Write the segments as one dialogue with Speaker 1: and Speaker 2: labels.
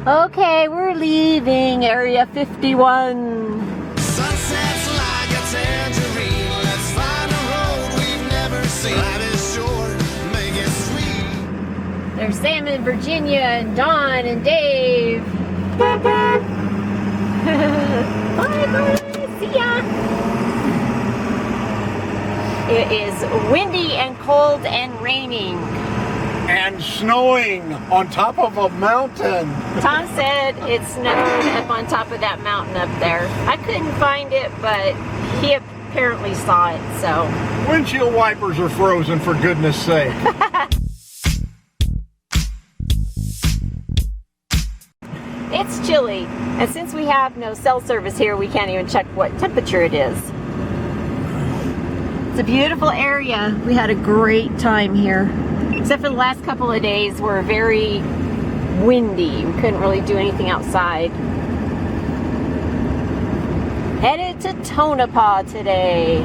Speaker 1: Okay, we're leaving Area 51.
Speaker 2: Sunsets like a tangerine. Let's find a road we've never seen. Life is short, make it sweet.
Speaker 1: There's Sam and Virginia and Dawn and Dave. Bye bye. See ya. It is windy and cold and raining.
Speaker 3: And snowing on top of a mountain.
Speaker 1: Tom said it snowed up on top of that mountain up there. I couldn't find it, but he apparently saw it, so.
Speaker 3: Windshield wipers are frozen, for goodness sake.
Speaker 1: It's chilly, and since we have no cell service here, we can't even check what temperature it is. It's a beautiful area. We had a great time here. Except for the last couple of days were very windy. We couldn't really do anything outside. Headed to Tonopah today.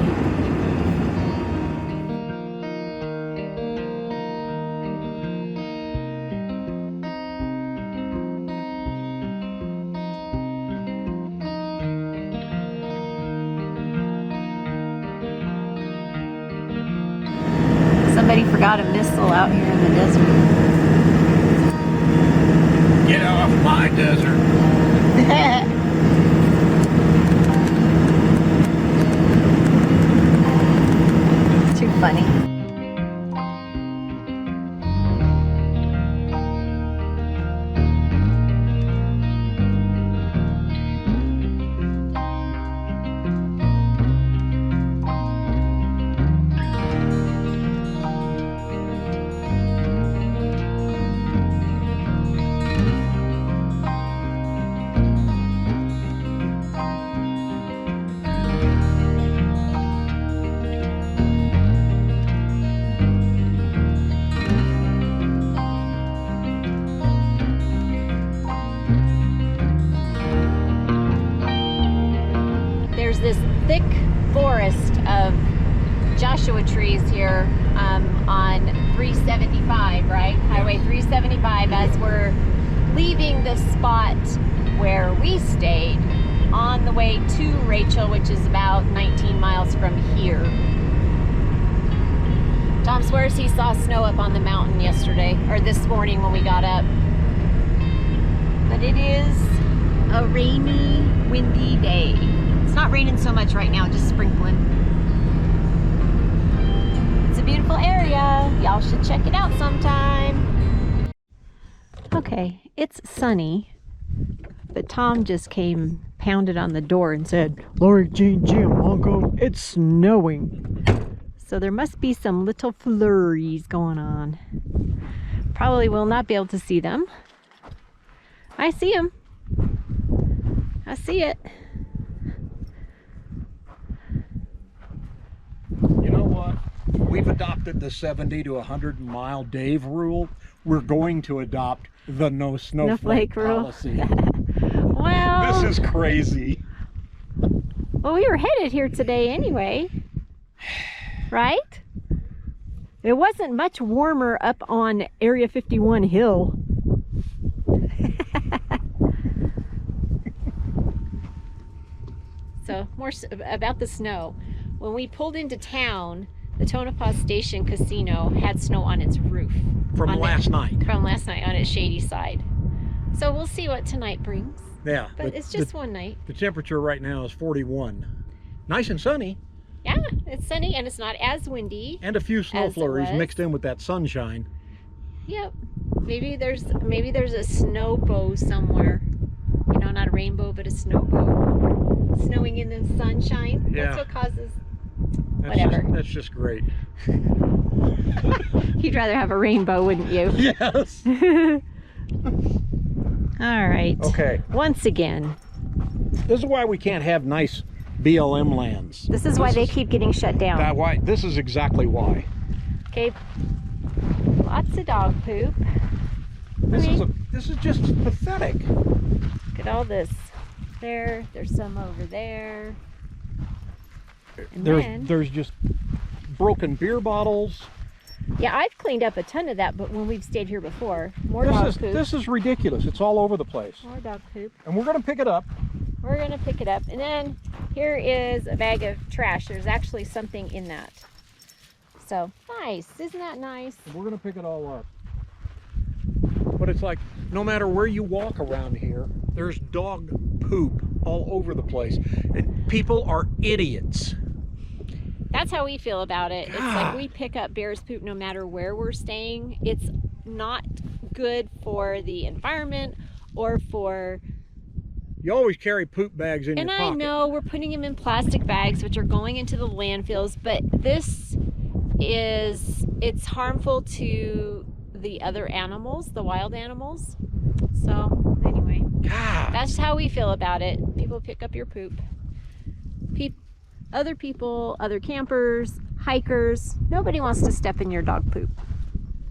Speaker 1: Somebody forgot a missile out here in the desert.
Speaker 3: Get off my desert.
Speaker 1: It's too funny. There's this thick forest of Joshua trees here on 375, right? Highway 375, as we're leaving the spot where we stayed on the way to Rachel, which is about 19 miles from here. Tom swears he saw snow up on the mountain yesterday, or this morning when we got up. But it is a rainy, windy day. It's not raining so much right now, just sprinkling. It's a beautiful area. Y'all should check it out sometime. Okay, it's sunny, but Tom just came, pounded on the door and said, "Lori Jean Jim, Uncle, it's snowing." So there must be some little flurries going on. Probably will not be able to see them. I see them. I see it.
Speaker 3: You know what? We've adopted the 70 to 100 mile Dave rule. We're going to adopt the no snowflake
Speaker 1: rule.
Speaker 3: policy.
Speaker 1: Well,
Speaker 3: This is crazy.
Speaker 1: well, we were headed here today anyway, right? It wasn't much warmer up on Area 51 hill. So more about the snow. When we pulled into town, the Tonopah Station Casino had snow on its roof.
Speaker 3: From last night.
Speaker 1: From last night on its shady side. So we'll see what tonight brings.
Speaker 3: Yeah.
Speaker 1: But it's just one night.
Speaker 3: The temperature right now is 41. Nice and sunny.
Speaker 1: Yeah, it's sunny and it's not as windy.
Speaker 3: And a few snow
Speaker 1: As it
Speaker 3: flurries
Speaker 1: was.
Speaker 3: mixed in with that sunshine.
Speaker 1: Yep. Maybe there's a snow bow somewhere. You know, not a rainbow, but a snow bow. Snowing in the sunshine.
Speaker 3: Yeah.
Speaker 1: That's what causes
Speaker 3: That's That's just great.
Speaker 1: You'd rather have a rainbow, wouldn't you?
Speaker 3: Yes.
Speaker 1: All right.
Speaker 3: Okay.
Speaker 1: Once again,
Speaker 3: This is why we can't have nice BLM lands.
Speaker 1: this is why they keep getting shut down.
Speaker 3: This is exactly why.
Speaker 1: Okay. Lots of dog poop.
Speaker 3: This is just pathetic.
Speaker 1: Look at all this. There's some over there. And then
Speaker 3: There's just broken beer bottles.
Speaker 1: Yeah, I've cleaned up a ton of that, but when we've stayed here before, more dog poop.
Speaker 3: This is ridiculous. It's all over the place.
Speaker 1: More dog poop.
Speaker 3: And we're gonna pick it up.
Speaker 1: We're gonna pick it up. And then here is a bag of trash. There's actually something in that. So nice, isn't that nice?
Speaker 3: We're gonna pick it all up. But it's like, no matter where you walk around here, there's dog poop all over the place. And people are idiots.
Speaker 1: That's how we feel about it. It's like we pick up bear's poop no matter where we're staying. It's not good for the environment or for...
Speaker 3: You always carry poop bags in your pocket.
Speaker 1: And I know we're putting them in plastic bags, which are going into the landfills, but this is, it's harmful to the other animals, the wild animals. So anyway, that's how we feel about it. People pick up your poop. Other people, other campers, hikers, nobody wants to step in your dog poop.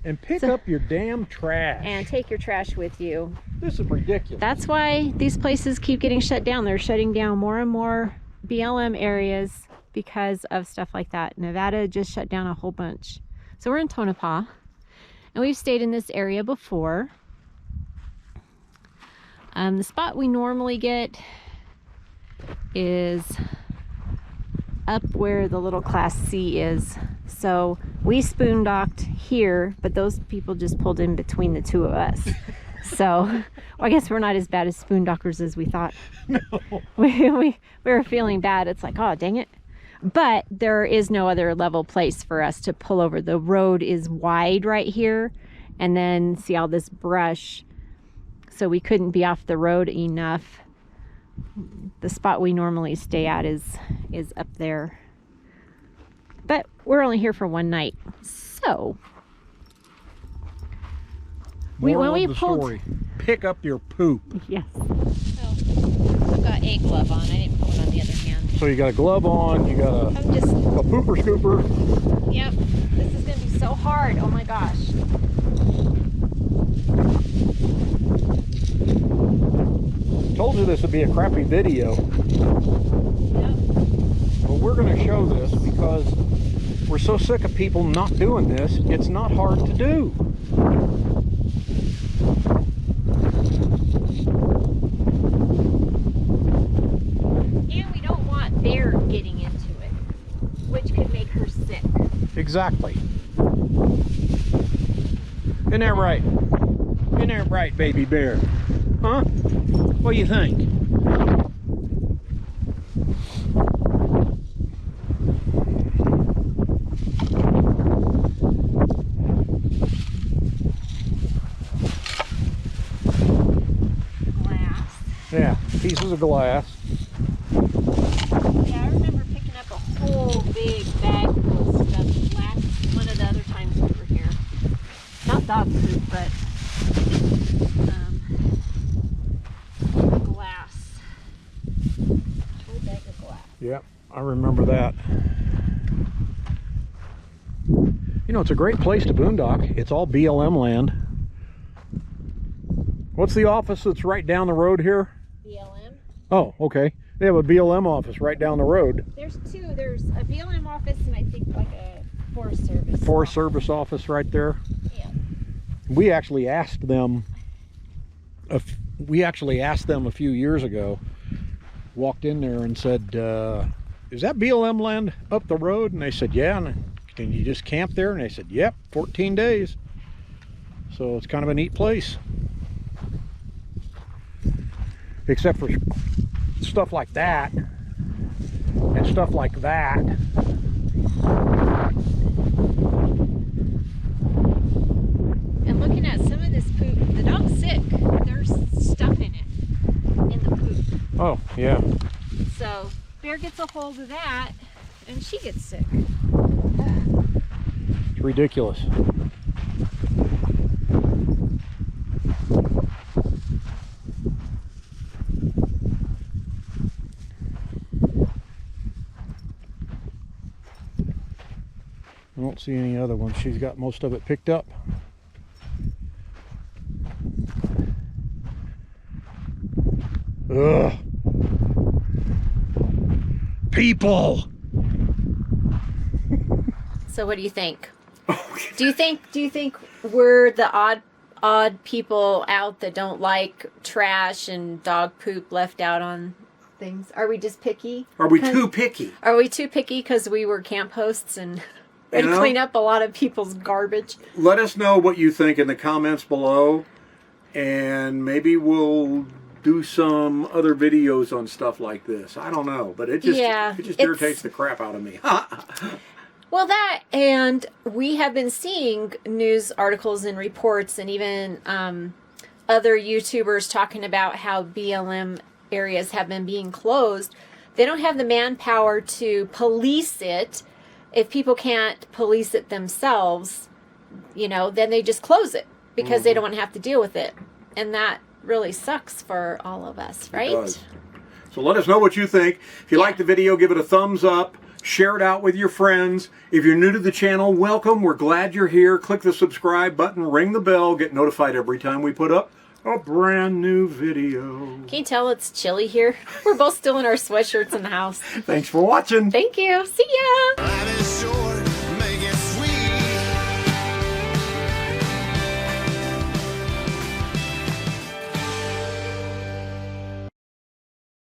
Speaker 3: And pick up your damn trash.
Speaker 1: And take your trash with you.
Speaker 3: This is ridiculous.
Speaker 1: That's why these places keep getting shut down. They're shutting down more and more BLM areas because of stuff like that. Nevada just shut down a whole bunch. So we're in Tonopah, and we've stayed in this area before. The spot we normally get is up where the little Class C is. So we spoon docked here, but those people just pulled in between the two of us. So well, I guess we're not as bad as spoon dockers as we thought.
Speaker 3: No.
Speaker 1: We were feeling bad. It's like, oh, dang it. But there is no other level place for us to pull over. The road is wide right here, and then see all this brush. So we couldn't be off the road enough. The spot we normally stay at is up there. But we're only here for one night. So
Speaker 3: Moral of the story, pick up your poop.
Speaker 1: Yes. So I've got a glove on. I didn't put one on the other hand.
Speaker 3: So you got a glove on, you got a pooper scooper.
Speaker 1: Yep. This is going to be so hard. Oh my gosh.
Speaker 3: Told you this would be a crappy video.
Speaker 1: Yep.
Speaker 3: But we're going to show this because we're so sick of people not doing this. It's not hard to do.
Speaker 1: And we don't want Bear getting into it, which could make her sick.
Speaker 3: Exactly. Isn't that right? Isn't that right, baby bear? Huh? What do you think?
Speaker 1: Glass.
Speaker 3: Yeah, pieces of glass.
Speaker 1: Yeah, I remember picking up a whole big bag full of stuff last one of the other times we were here. Not dog food, but glass. Whole bag of glass.
Speaker 3: Yep, I remember that. You know, it's a great place to boondock. It's all BLM land. What's the office that's right down the road here?
Speaker 1: BLM?
Speaker 3: Oh, okay. They have a BLM office right down the road.
Speaker 1: There's two. There's a BLM office and I think like a Forest Service.
Speaker 3: Forest Service office right there.
Speaker 1: Yeah.
Speaker 3: We actually asked them a few years ago, walked in there and said, is that BLM land up the road? And they said, yeah. And can you just camp there? And they said, yep, 14 days. So it's kind of a neat place. Except for stuff like that and stuff like that.
Speaker 1: And looking at some of this poop, the dog's sick. There's stuff in it, in the poop.
Speaker 3: Oh, yeah.
Speaker 1: So Bear gets a hold of that and she gets sick.
Speaker 3: It's ridiculous. I don't see any other ones. She's got most of it picked up. Ugh. People!
Speaker 1: So what do you think? Do you think we're the odd people out that don't like trash and dog poop left out on things? Are we just picky?
Speaker 4: Are we too picky?
Speaker 1: Are we too picky because we were camp hosts and had to clean up a lot of people's garbage?
Speaker 4: Let us know what you think in the comments below, and maybe we'll do some other videos on stuff like this. I don't know, but it just irritates the crap out of me.
Speaker 1: Well, that, and we have been seeing news articles and reports and even other YouTubers talking about how BLM areas have been being closed. They don't have the manpower to police it. If people can't police it themselves, then they just close it because they don't want to have to deal with it. And that really sucks for all of us, right?
Speaker 4: It does. So let us know what you think. If you like the video, give it a thumbs up. Share it out with your friends. If you're new to the channel, welcome. We're glad you're here. Click the subscribe button, ring the bell, get notified every time we put up a brand new video.
Speaker 1: Can you tell it's chilly here? We're both still in our sweatshirts in the house.
Speaker 4: Thanks for watching.
Speaker 1: Thank you. See ya.